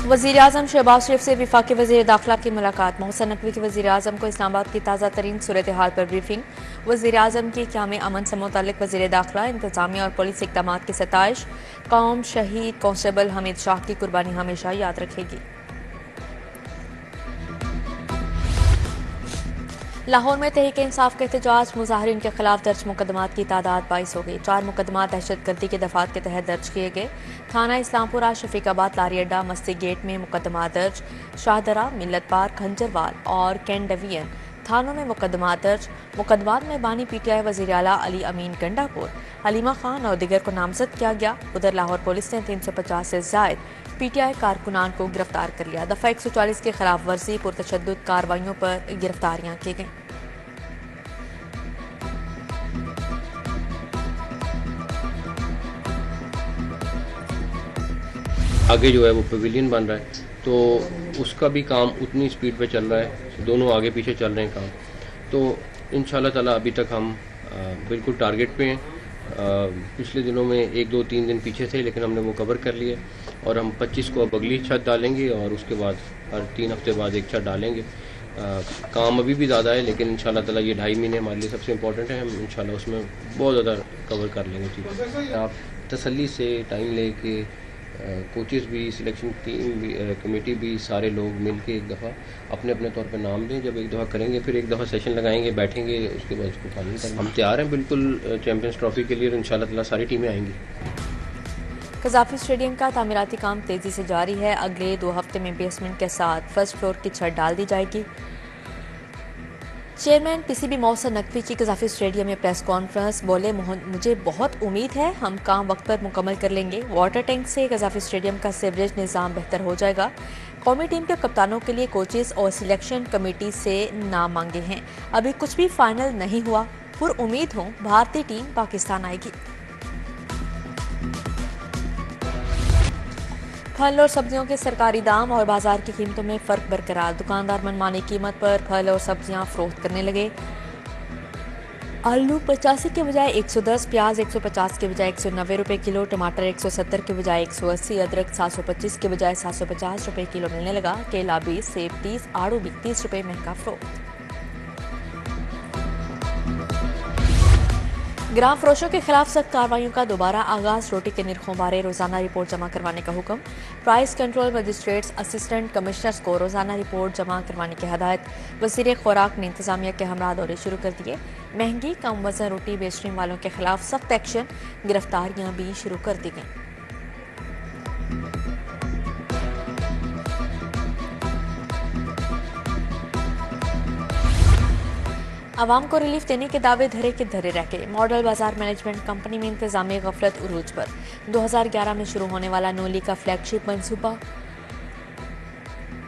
वज़ीर-ए-आज़म शहबाज शरीफ से वफाकी वज़ीर दाखिला की मुलाकात। मोहसिन नकवी के वज़ीर-ए-आज़म को इस्लामाबाद की ताज़ा तरीन सूरत हाल पर ब्रीफिंग। वज़ीर-ए-आज़म की क़याम अमन से मुतल्लिक़ वज़ीर दाखिला, इंतज़ामिया और पुलिस इक़दाम की सताइश। कौम शहीद कांस्टेबल हमीद शाह की कुर्बानी हमेशा याद रखेगी। लाहौर में तहरीक इंसाफ के एहतजाज, मुजाहिरीन के खिलाफ दर्ज मुकदमात की तादाद 22 हो गई। 4 मुकदमात दहशतगर्दी के दफात के तहत दर्ज किए गए। थाना इस्लामपुरा, शफीकाबाद, लारी अड्डा, मस्ती गेट में मुकदमा दर्ज। शाहदरा, मिल्लत पार्क, खंजरवाल और कैंट डिवीजन थानों में मुकदमा दर्ज। मुकदमात में बानी पीटीआई वज़ीर आला अली अमीन गंडापुर, हलीमा खान और दिगर को नामजद किया गया। उधर लाहौर पुलिस ने 350 से जायद पीटीआई कारकुनान को गिरफ्तार कर लिया। दफा 140 के खिलाफ वर्जी, पुरतशद्दुद कार्रवाइयों पर गिरफ्तारियां की गईं। आगे जो है वो पवेलियन बन रहा है, तो उसका भी काम उतनी स्पीड पे चल रहा है, दोनों आगे पीछे चल रहे हैं काम। तो इंशाल्लाह ताला अभी तक हम बिल्कुल टारगेट पे हैं। पिछले दिनों में 1 2 3 दिन पीछे थे, लेकिन हमने वो कवर कर लिया और हम 25 को अब अगली छत डालेंगे और उसके बाद हर 3 हफ्ते बाद एक छत डालेंगे। काम अभी भी ज़्यादा है, लेकिन इंशाल्लाह ताला ये 2.5 महीने हमारे लिए सबसे इम्पोर्टेंट है। हम इंशाल्लाह उसमें बहुत ज़्यादा कवर कर लेंगे चीज़। आप तसल्ली से टाइम ले के कोचेज़ भी, सिलेक्शन टीम भी, कमेटी भी, सारे लोग मिल के एक दफ़ा अपने अपने तौर पर नाम दें। जब एक दफ़ा करेंगे, फिर एक दफ़ा सेशन लगाएंगे, बैठेंगे, उसके बाद उसको फाइनल करेंगे। हम तैयार हैं बिल्कुल चैम्पियंस ट्रॉफी के लिए, और इंशाल्लाह ताला सारी टीमें आएंगी। कज़ाफ़ी स्टेडियम का तामीराती काम तेज़ी से जारी है। अगले 2 हफ्ते में बेसमेंट के साथ फर्स्ट फ्लोर की छत डाल दी जाएगी। चेयरमैन पीसीबी मोहसिन नकवी की कज़ाफ़ी स्टेडियम में प्रेस कॉन्फ्रेंस। बोले, मुझे बहुत उम्मीद है हम काम वक्त पर मुकम्मल कर लेंगे। वाटर टैंक से कज़ाफ़ी स्टेडियम का सीवरेज निज़ाम बेहतर हो जाएगा। कौमी टीम के कप्तानों के लिए कोचेस और सिलेक्शन कमेटी से नाम मांगे हैं। अभी कुछ भी फाइनल नहीं हुआ। पुरउम्मीद हूँ भारतीय टीम पाकिस्तान आएगी। फल और सब्जियों के सरकारी दाम और बाजार की कीमतों में फर्क बरकरार। दुकानदार मनमानी कीमत पर फल और सब्जियां फरोख्त करने लगे। आलू 85 के बजाय 110, प्याज 150 के बजाय 190 रुपए किलो, टमाटर 170 के बजाय 180, अदरक 725 के बजाय 750 रुपए किलो मिलने लगा। केला 20, सेब 30, आड़ू भी 30 रुपए महंगा फरोख्त। ग्राम फरोशों के खिलाफ सख्त कार्रवाइयों का दोबारा आगाज। रोटी के निर्खों बारे रोजाना रिपोर्ट जमा करवाने का हुक्म। Price control magistrates, assistant commissioners को रोजाना रिपोर्ट जमा करवाने की हदायत। वज़ीर खुराक ने इंतजामिया के हमरा दौरे शुरू कर दिए। महंगी कम वजन रोटी बेचने वालों के खिलाफ सख्त एक्शन, गिरफ्तारियां भी शुरू कर दी गईं। आवाम को रिलीफ देने के दावे धरे के धरे रह गए। मॉडल बाजार मैनेजमेंट कंपनी में इंतजामी गफलत उरूज पर। 2011 में शुरू होने वाला नोली का फ्लैगशिप मंसूबा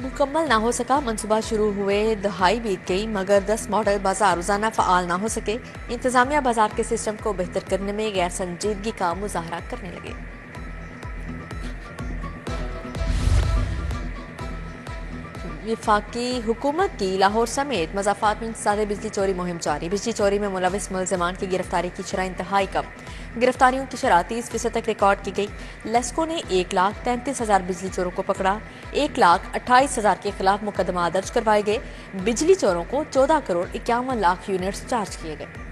मुकम्मल ना हो सका। मंसूबा शुरू हुए दहाई बीत गई, मगर 10 मॉडल बाजार रोजाना फ़ाल ना हो सके। इंतजामिया बाजार के सिस्टम को बेहतर करने में गैर संजीदगी का मुजाहरा करने लगे। वफाकी हुकूमत की लाहौर समेत मज़ाफ़ात में इंसदाद बिजली चोरी मुहिम जारी। बिजली चोरी में मुलविस मुलज़मान की गिरफ्तारी की शरह इंतहाई कम। गिरफ्तारियों की शरह 30% तक रिकॉर्ड की गई। लेस्को ने 1,33,000 बिजली चोरों को पकड़ा। 1,28,000 के खिलाफ मुकदमा दर्ज करवाए गए। बिजली चोरों को 14 करोड़ 51 लाख यूनिट्स चार्ज किए गए।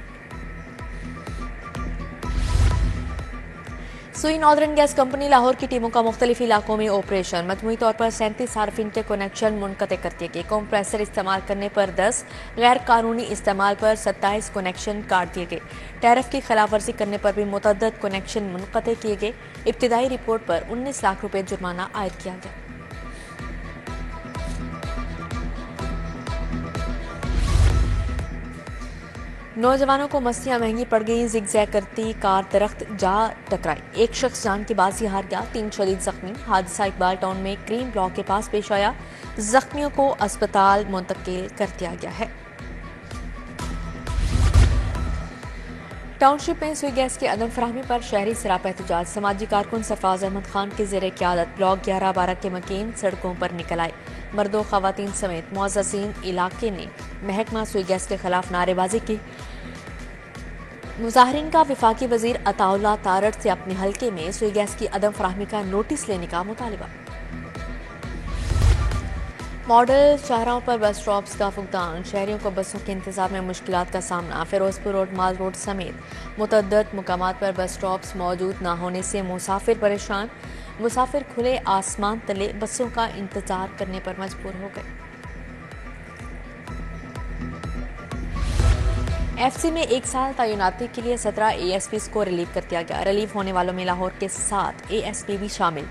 सुई नॉर्दर्न गैस कंपनी लाहौर की टीमों का मुख्तलिफ इलाकों में ऑपरेशन। मजमूई तौर पर 37 सार्फिन के कनेक्शन मुनक़ते कर दिए गए। कंप्रेसर इस्तेमाल करने पर 10, गैर कानूनी इस्तेमाल पर 27 कनेक्शन काट दिए गए। टैरिफ की खिलाफ वर्जी करने पर भी मुतअद्दिद कनेक्शन मुनक़ते किए गए। इब्तिदाई रिपोर्ट पर 19 लाख रुपए जुर्माना आयद किया गया। नौजवानों को मस्तियां महंगी पड़ गई। जिगजैग करती कार दरख्त जा टकराई। एक शख्स जान की बाजी हार गया, 3 शदीद जख्मी। हादसा इकबाल टाउन में क्रीम ब्लॉक के पास पेश आया। जख्मियों को अस्पताल मुंतकिल कर दिया गया है। टाउनशिप में सुई गैस की अदम फराहमी पर शहरी सरापा एहतजाज। समाजी कारकुन सरफराज अहमद खान की ज़ेर क़यादत ब्लॉक 11-12 के मकीन सड़कों पर निकल आए। मर्दों ख़वातीन समेत मुअज़्ज़ज़ीन इलाके ने महकमा सुई गैस के खिलाफ नारेबाजी की। मुजाहिरीन का वफाकी वजीर अताउल्लाह तारड़ से अपने हल्के में सुई गैस की अदम फराहमी का नोटिस लेने का मुतालबा। मॉडल शाहराहों पर बस स्टॉप्स का फुकदान, शहरियों को बसों के इंतजाम में मुश्किलात का सामना। फिरोजपुर रोड, माल रोड समेत मुतअद्दिद मुकामात पर बस स्टॉप्स मौजूद न होने से मुसाफिर परेशान। मुसाफिर खुले आसमान तले बसों का इंतजार करने पर मजबूर हो गए। एफसी में एक साल तैनाती के लिए 17 एएसपी को रिलीव कर दिया गया। रिलीव होने वालों में लाहौर के 7 एएसपी भी शामिल।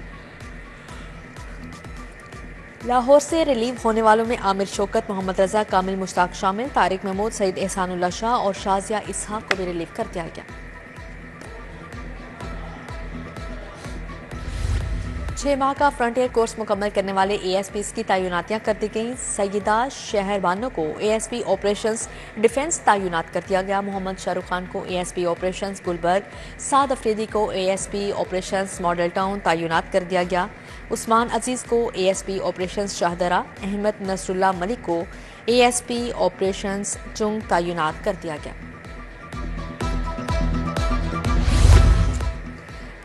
लाहौर से रिलीव होने वालों में आमिर शौकत, मोहम्मद रजा, कामिल मुश्ताक शामिल। तारिक महमूद, सईद एहसानुल्लाह शाह और शाजिया इसहाक को भी रिलीव कर दिया गया। 6 माह का फ्रंटियर कोर्स मुकम्मल करने वाले एएसपीज की तैनातियां कर दी गई। सईदा शहरबानो को एएसपी ऑपरेशंस डिफेंस तैनात कर दिया गया। मोहम्मद शाहरुख खान को एएसपी ऑपरेशंस गुलबर्ग, साद अफरीदी को एएसपी ऑपरेशंस मॉडल टाउन तैनात कर दिया गया। उस्मान अजीज को एएसपी ऑपरेशंस शाहदरा, अहमद नसरुल्लाह मलिक को एएसपी ऑपरेशंस चुंग तैनात कर दिया गया।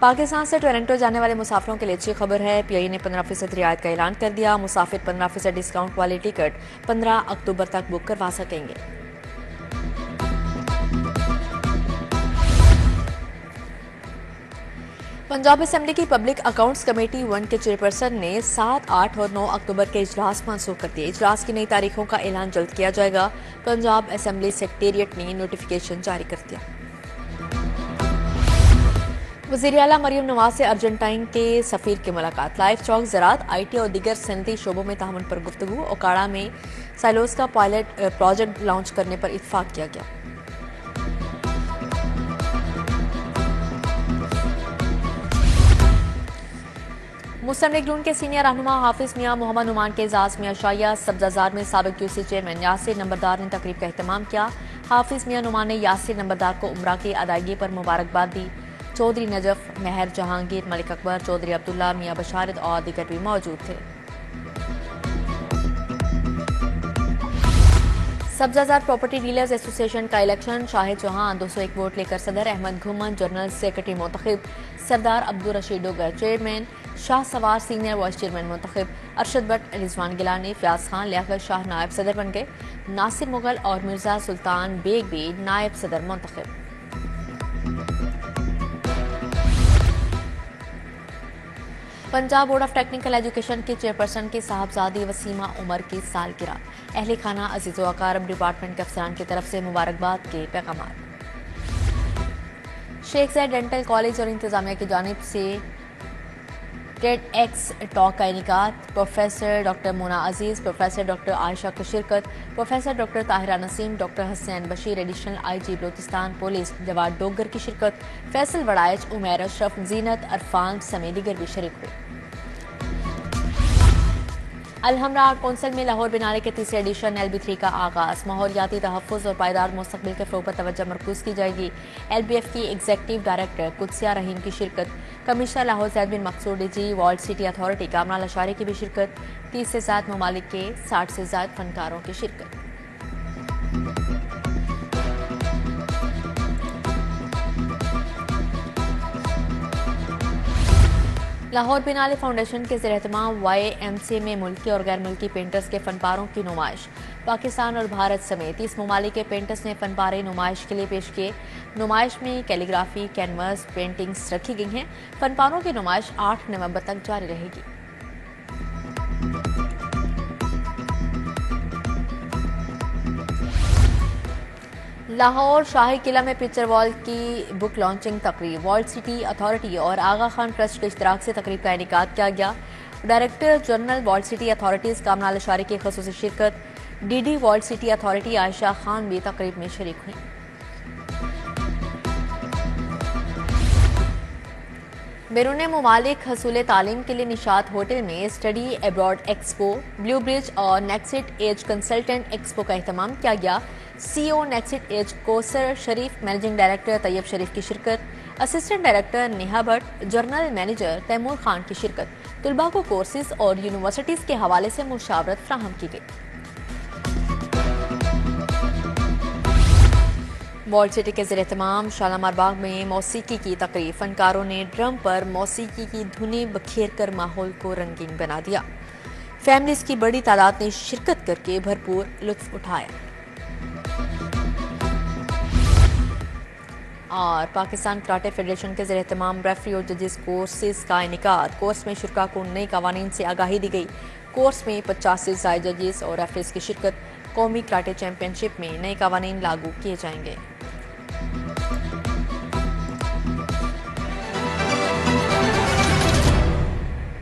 पाकिस्तान से टोरंटो जाने वाले मुसाफिरों के लिए अच्छी खबर है। पीआईए ने 15% रियायत का ऐलान कर दिया। मुसाफिर 15% डिस्काउंट वाली टिकट 15 अक्टूबर तक बुक करवा सकेंगे। पंजाब असेंबली की पब्लिक अकाउंट्स कमेटी 1 के चेयरपर्सन ने 7, 8 और 9 अक्टूबर के इजलास मंसूख कर दिए। इजलास की नई तारीखों का ऐलान जल्द किया जाएगा। पंजाब असेंबली सेक्रेटेरिएट ने नोटिफिकेशन जारी कर दिया। वज़ीर आला मरियम नवाज से अर्जेंटाइन के सफीर की मुलाकात। लाइफ स्टॉक, ज़राअत, आईटी और दीगर सनती शोबों में ताउन पर गुफ्तगू। ओकाड़ा में साइलोस का पायलट प्रोजेक्ट लॉन्च करने पर इत्तफाक किया गया। मुस्लिम लीग नून के सीनियर रहनुमा हाफिज मियां मोहम्मद नुमान के एजाज में अशाया सब्जाजार में साबिक क्यूसी चेयरमैन यासिर नंबरदार ने तकरीब का एहतमाम किया। हाफिज मियां नुमान ने यासिर नंबरदार को उम्रा की अदायगी पर मुबारकबाद दी। चौधरी नजफ, महर जहांगीर, मलिक अकबर, चौधरी अब्दुल्ला, मियां बशारत और दीगर भी मौजूद थे। सब्जाजार प्रॉपर्टी डीलर्स एसोसिएशन का इलेक्शन। शाहिद चौहान 201 वोट लेकर सदर, अहमद घुमन जनरल सेक्रेटरी मुंतखब, सरदार अब्दुल रशीद डोगर चेयरमैन, शाह सवार सीनियर वाइस चेयरमैन मुंतखब, अरशद भट्ट, रिजवान गिलानी, फयाज खान, लियाकत शाह नायब सदर बन गए। नासिर मुगल और मिर्जा सुल्तान बेग भी नायब सदर मुंतखब। Punjab board of technical education की चेयरपर्सन की साहबजादी वसीमा उमर की सालगिरह। अहले खाना, अजीज व अकारब, डिपार्टमेंट के अफसरान की तरफ से मुबारकबाद के पैगाम। शेख ज़ैद डेंटल कॉलेज और इंतजामिया की जानिब से टेड एक्स टॉक का इनेकात। Professor doctor Mona Aziz, professor doctor Ayesha की शिरकत, professor doctor Tahira Naseem, doctor Hasnain Bashir, additional IG Balochistan police Jawad Dogar की शिरकत। फैसल वड़ाइच, उमैर अशरफ, जीनत अरफान समेत दीगर भी शरीक हुए। अलहमरा आर्ट कौंसिल में लाहौर बिनाले के तीसरे एडिशन LB3 का आगाज। माहौलियाती तहफ़्फ़ुज़ और पायदार मुस्तक़बिल के फ़रोग़ पर तवज्जो मरकूज़ की जाएगी। LBF की एग्जीक्यूटिव डायरेक्टर कुदसिया रहीम की शिरकत। कमिश्नर लाहौर ज़ैद बिन मकसूद, DG world city authority Kamran Lashari की भी शिरकत। 30 से ज़ायद ममालिक के 60 से ज़ायद फनकारों की शिरकत। लाहौर बिनाले फाउंडेशन के ज़ेर-ए-एहतमाम YMCA में मुल्की और गैर मुल्की पेंटर्स के फनपारों की नुमाइश। पाकिस्तान और भारत समेत 30 ममालिक के पेंटर्स ने फनपारे नुमाइश के लिए पेश किए। नुमाइश में कैलीग्राफी, कैनवस, पेंटिंग्स रखी गई हैं। फनपारों की नुमाइश 8 नवंबर तक जारी रहेगी। लाहौर शाही किला में पिक्चर वॉल की बुक लॉन्चिंग तकरीब। वर्ल्ड सिटी अथॉरिटी और आगा खान ट्रस्ट के इश्तराक से तकरीब का इनेकाद किया गया। Director general world city authorities Kamran Lashari की ख़ुसूसी शिरकत। DD world city authority Ayesha Khan भी तकरीब में शरीक हुई। बैरून मुमालिक हसूल तालीम के लिए निशात होटल में study abroad expo, blue bridge और नेक्सिट एज कंसल्टेंट एक्सपो का एहतमाम किया गया। CEO Nexit Edge Kausar Sharif, managing director Tayyab Sharif की शिरकत। Assistant director Neha Bhatt, general manager Taimur Khan की शिरकत। तुलबा को कोर्सेज और यूनिवर्सिटीज़ के हवाले से मुशावरत फ्राहम की गई। वर्ल्ड सिटी के ज़ेर-ए-एहतमाम शालामार बाग में मौसीकी की तकरीब। फनकारों ने ड्रम पर मौसीकी की धुनें बखेर कर माहौल को रंगीन बना दिया। फैमिलीज की बड़ी तादाद ने शिरकत करके भरपूर लुत्फ उठाया। और पाकिस्तान कराटे फेडरेशन के ज़रिए तमाम रेफरी और जजेस कोर्सेज का इनेकाद। कोर्स में शुरा को नई कवानीन से आगाही दी गई। कोर्स में 50 से ज़ायद जजेस और रेफरीज की शिरकत। कौमी कराटे चैंपियनशिप में नए कवानीन लागू किए जाएंगे।